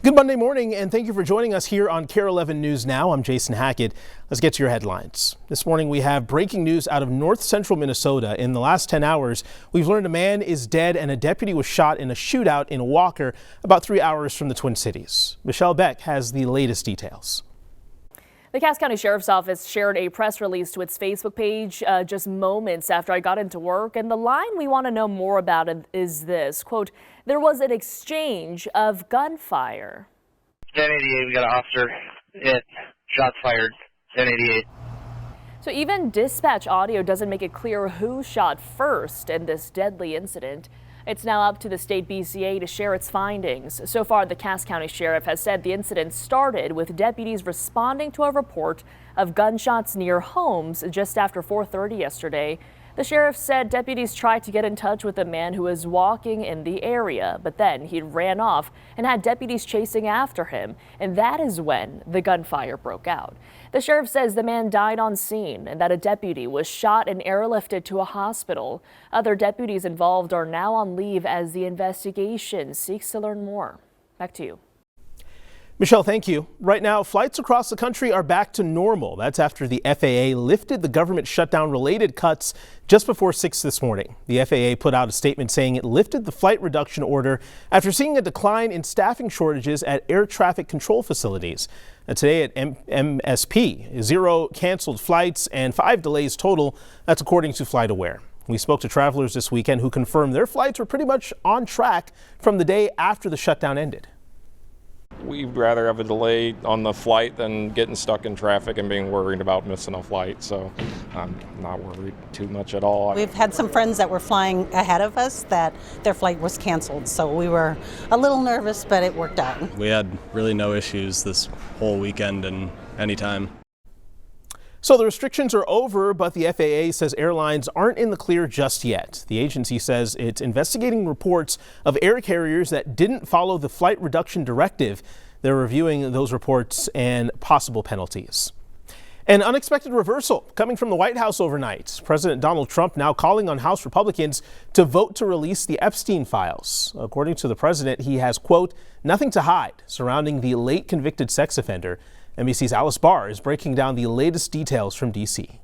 Good Monday morning, and thank you for joining us here on KARE 11 News Now. I'm Jason Hackett. Let's get to your headlines. This morning we have breaking news out of north central Minnesota. In the last 10 hours, we've learned a man is dead and a deputy was shot in a shootout in Walker, about 3 hours from the Twin Cities. Michelle Beck has the latest details. The Cass County Sheriff's Office shared a press release to its Facebook page just moments after I got into work. And the line we want to know more about is this, quote, "There was an exchange of gunfire." 1088, we got an officer hit, shots fired, 1088. So even dispatch audio doesn't make it clear who shot first in this deadly incident. It's now up to the state BCA to share its findings. So far, the Cass County Sheriff has said the incident started with deputies responding to a report of gunshots near homes just after 4:30 yesterday. The sheriff said deputies tried to get in touch with a man who was walking in the area, but then he ran off and had deputies chasing after him, and that is when the gunfire broke out. The sheriff says the man died on scene and that a deputy was shot and airlifted to a hospital. Other deputies involved are now on leave as the investigation seeks to learn more. Back to you. Michelle, thank you. Right now, flights across the country are back to normal. That's after the FAA lifted the government shutdown-related cuts just before 6 this morning. The FAA put out a statement saying it lifted the flight reduction order after seeing a decline in staffing shortages at air traffic control facilities. Today at MSP, 0 canceled flights and 5 delays total. That's according to FlightAware. We spoke to travelers this weekend who confirmed their flights were pretty much on track from the day after the shutdown ended. We'd rather have a delay on the flight than getting stuck in traffic and being worried about missing a flight, so I'm not worried too much at all. We've had some friends that were flying ahead of us that their flight was canceled, so we were a little nervous, but it worked out. We had really no issues this whole weekend and anytime. So the restrictions are over, but the FAA says airlines aren't in the clear just yet. The agency says it's investigating reports of air carriers that didn't follow the flight reduction directive. They're reviewing those reports and possible penalties. An unexpected reversal coming from the White House overnight. President Donald Trump now calling on House Republicans to vote to release the Epstein files. According to the president, he has, quote, nothing to hide surrounding the late convicted sex offender. NBC's Alice Barr is breaking down the latest details from D.C.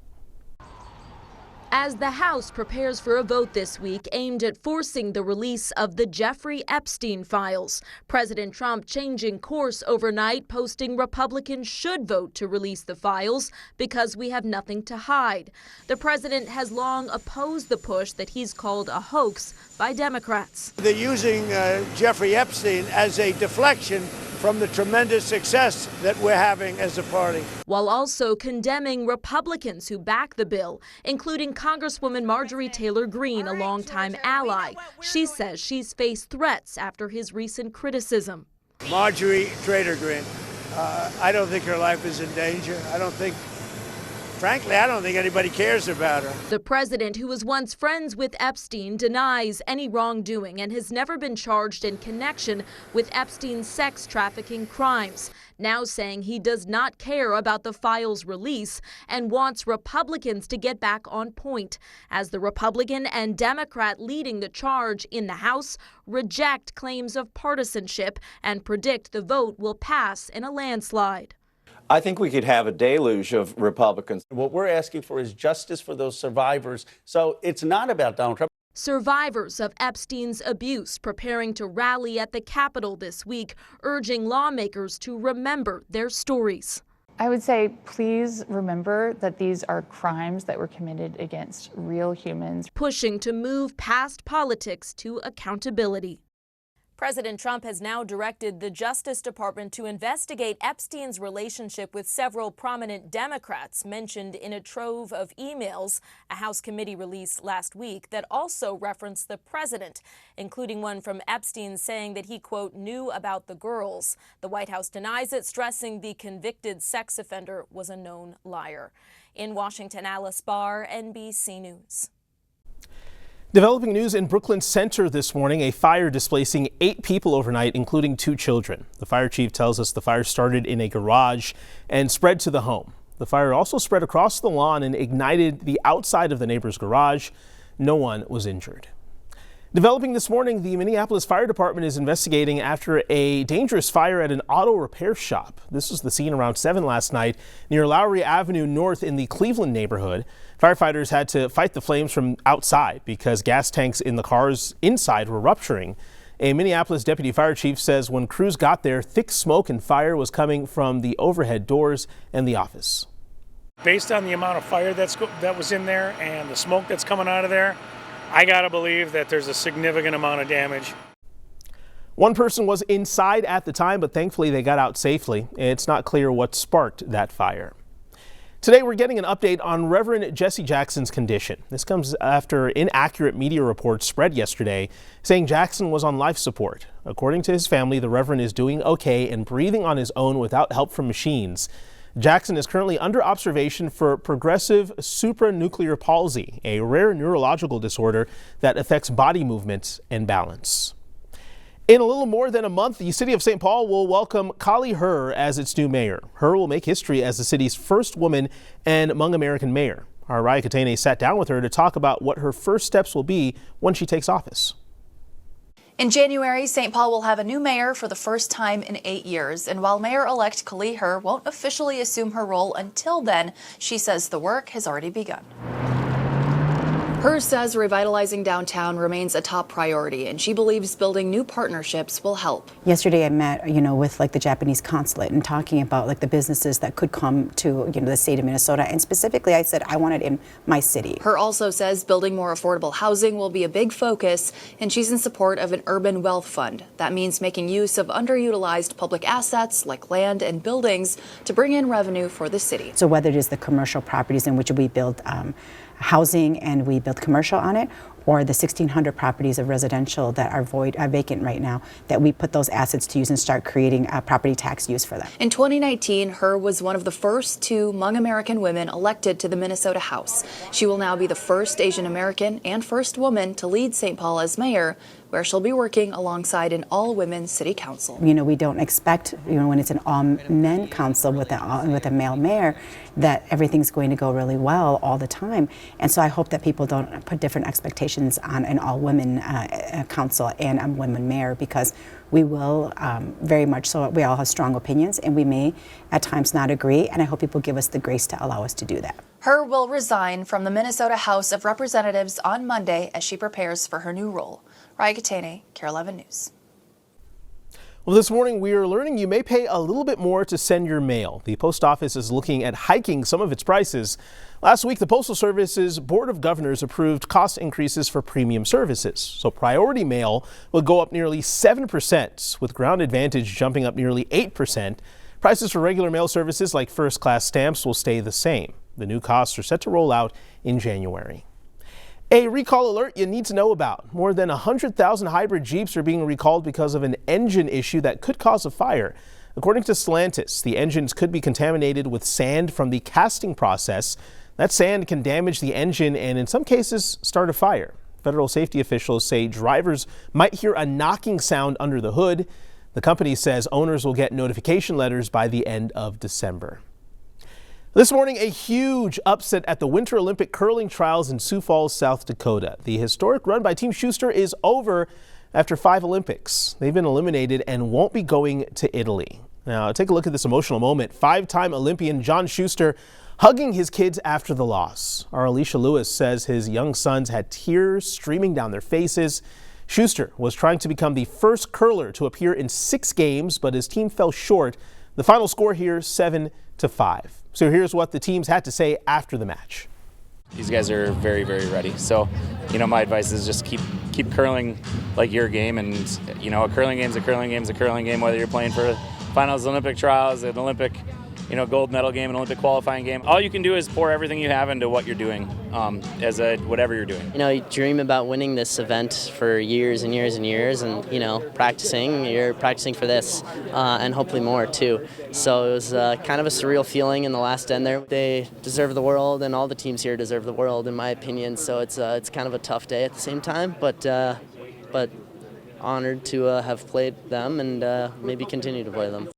As the House prepares for a vote this week aimed at forcing the release of the Jeffrey Epstein files, President Trump changing course overnight, posting Republicans should vote to release the files because we have nothing to hide. The president has long opposed the push that he's called a hoax by Democrats. They're using Jeffrey Epstein as a deflection from the tremendous success that we're having as a party. While also condemning Republicans who back the bill, including Congresswoman Marjorie Taylor Greene, a longtime ally. She says she's faced threats after his recent criticism. Marjorie Taylor Greene, I don't think her life is in danger. Frankly, I don't think anybody cares about her. The president, who was once friends with Epstein, denies any wrongdoing and has never been charged in connection with Epstein's sex trafficking crimes. Now saying he does not care about the files' release and wants Republicans to get back on point, as the Republican and Democrat leading the charge in the House reject claims of partisanship and predict the vote will pass in a landslide. I think we could have a deluge of Republicans. What we're asking for is justice for those survivors. So it's not about Donald Trump. Survivors of Epstein's abuse preparing to rally at the Capitol this week, urging lawmakers to remember their stories. I would say, please remember that these are crimes that were committed against real humans. Pushing to move past politics to accountability. President Trump has now directed the Justice Department to investigate Epstein's relationship with several prominent Democrats mentioned in a trove of emails a House committee released last week that also referenced the president, including one from Epstein saying that he, quote, knew about the girls. The White House denies it, stressing the convicted sex offender was a known liar. In Washington, Alice Barr, NBC News. Developing news in Brooklyn Center this morning, a fire displacing 8 people overnight, including 2 children. The fire chief tells us the fire started in a garage and spread to the home. The fire also spread across the lawn and ignited the outside of the neighbor's garage. No one was injured. Developing this morning, the Minneapolis Fire Department is investigating after a dangerous fire at an auto repair shop. This was the scene around 7 last night near Lowry Avenue North in the Cleveland neighborhood. Firefighters had to fight the flames from outside because gas tanks in the cars inside were rupturing. A Minneapolis deputy fire chief says when crews got there, thick smoke and fire was coming from the overhead doors and the office. Based on the amount of fire that was in there and the smoke that's coming out of there, I gotta believe that there's a significant amount of damage. One person was inside at the time, but thankfully they got out safely. It's not clear what sparked that fire. Today we're getting an update on Reverend Jesse Jackson's condition. This comes after inaccurate media reports spread yesterday saying Jackson was on life support. According to his family, the Reverend is doing okay and breathing on his own without help from machines. Jackson is currently under observation for progressive supranuclear palsy, a rare neurological disorder that affects body movement and balance. In a little more than a month, the city of St. Paul will welcome Kali Herr as its new mayor. Herr will make history as the city's first woman and Hmong American mayor. Our Raya Katene sat down with her to talk about what her first steps will be when she takes office. In January, St. Paul will have a new mayor for the first time in 8 years. And while Mayor-elect Kali Herr won't officially assume her role until then, she says the work has already begun. Herr says revitalizing downtown remains a top priority, and she believes building new partnerships will help. Yesterday I met, with the Japanese consulate and talking about the businesses that could come to, the state of Minnesota. And specifically I said I want it in my city. Herr also says building more affordable housing will be a big focus, and she's in support of an urban wealth fund. That means making use of underutilized public assets like land and buildings to bring in revenue for the city. So whether it is the commercial properties in which we build housing and we build commercial on it, or the 1,600 properties of residential that are vacant right now, that we put those assets to use and start creating property tax use for them. In 2019, Herr was one of the first 2 Hmong American women elected to the Minnesota House. She will now be the first Asian American and first woman to lead St. Paul as mayor, where she'll be working alongside an all-women city council. We don't expect, when it's an all-men council with a male mayor, that everything's going to go really well all the time. And so I hope that people don't put different expectations on an all-women council and a women mayor, because we will very much so, we all have strong opinions and we may at times not agree, and I hope people give us the grace to allow us to do that. Herr will resign from the Minnesota House of Representatives on Monday as she prepares for her new role. Raya Katene, KARE 11 News. Well, this morning we are learning you may pay a little bit more to send your mail. The post office is looking at hiking some of its prices. Last week, the Postal Service's Board of Governors approved cost increases for premium services. So priority mail will go up nearly 7%, with Ground Advantage jumping up nearly 8%. Prices for regular mail services like first-class stamps will stay the same. The new costs are set to roll out in January. A recall alert you need to know about. More than 100,000 hybrid Jeeps are being recalled because of an engine issue that could cause a fire. According to Stellantis, the engines could be contaminated with sand from the casting process. That sand can damage the engine and in some cases start a fire. Federal safety officials say drivers might hear a knocking sound under the hood. The company says owners will get notification letters by the end of December. This morning, a huge upset at the Winter Olympic curling trials in Sioux Falls, South Dakota. The historic run by Team Schuster is over after 5 Olympics. They've been eliminated and won't be going to Italy. Now, take a look at this emotional moment. 5-time Olympian John Schuster hugging his kids after the loss. Our Alicia Lewis says his young sons had tears streaming down their faces. Schuster was trying to become the first curler to appear in 6 games, but his team fell short. The final score here, 7-5. So here's what the teams had to say after the match. These guys are very, very ready. So, my advice is just keep curling like your game. And, a curling game's a curling game's a curling game, whether you're playing for finals, Olympic trials, an Olympic, gold medal game, an Olympic qualifying game. All you can do is pour everything you have into what you're doing, whatever you're doing. You dream about winning this event for years and years and years, and, you're practicing for this, and hopefully more too. So it was kind of a surreal feeling in the last end there. They deserve the world, and all the teams here deserve the world, in my opinion. So it's kind of a tough day at the same time, but honored to have played them and maybe continue to play them.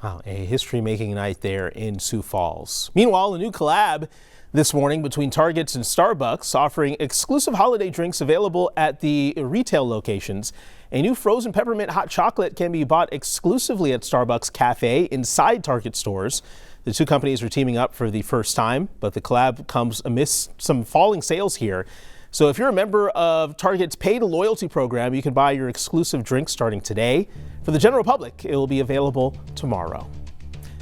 Wow, a history-making night there in Sioux Falls. Meanwhile, a new collab This morning between Targets and Starbucks, offering exclusive holiday drinks available at the retail locations. A new frozen peppermint hot chocolate can be bought exclusively at Starbucks Cafe inside Target stores. The two companies are teaming up for the first time, but the collab comes amidst some falling sales here. So if you're a member of Target's paid loyalty program, you can buy your exclusive drink starting today. For the general public, it will be available tomorrow.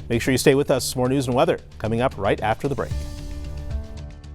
Make sure you stay with us. More news and weather coming up right after the break.